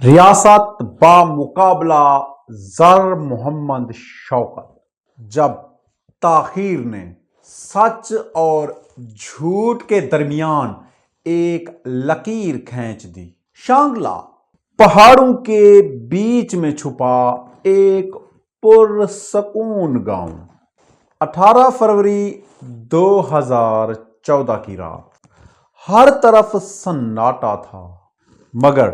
ریاست بامقابلہ زر محمد شوکت۔ جب تاخیر نے سچ اور جھوٹ کے درمیان ایک لکیر کھینچ دی۔ شانگلہ پہاڑوں کے بیچ میں چھپا ایک پرسکون گاؤں۔ 18 فروری 2014 کی رات ہر طرف سناٹا تھا، مگر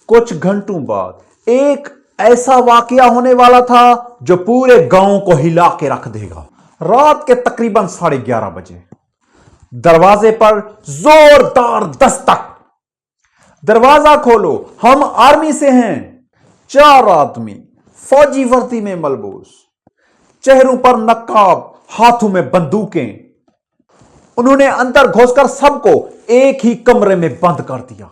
کچھ گھنٹوں بعد ایک ایسا واقعہ ہونے والا تھا جو پورے گاؤں کو ہلا کے رکھ دے گا۔ رات کے تقریباً 11:30 بجے دروازے پر زوردار دستک۔ دروازہ کھولو، ہم آرمی سے ہیں۔ 4 آدمی فوجی وردی میں ملبوس، چہروں پر نقاب، ہاتھوں میں بندوقیں۔ انہوں نے اندر گھس کر سب کو ایک ہی کمرے میں بند کر دیا۔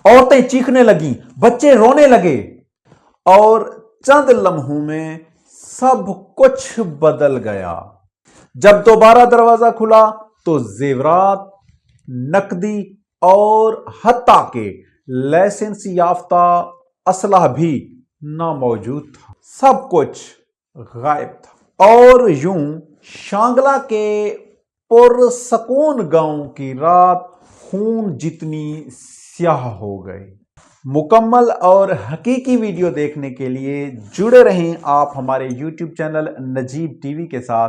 عورتیں چیخنے لگیں، بچے رونے لگے، اور چند لمحوں میں سب کچھ بدل گیا۔ جب دوبارہ دروازہ کھلا تو زیورات، نقدی اور حتیٰ کہ لائسنس یافتہ اسلحہ بھی ناموجود تھا۔ سب کچھ غائب تھا، اور یوں شانگلہ کے پرسکون گاؤں کی رات خون جتنی سیاہ ہو گئی۔ مکمل اور حقیقی ویڈیو دیکھنے کے لیے جڑے رہیں آپ ہمارے YouTube چینل نجیب ٹی وی کے ساتھ۔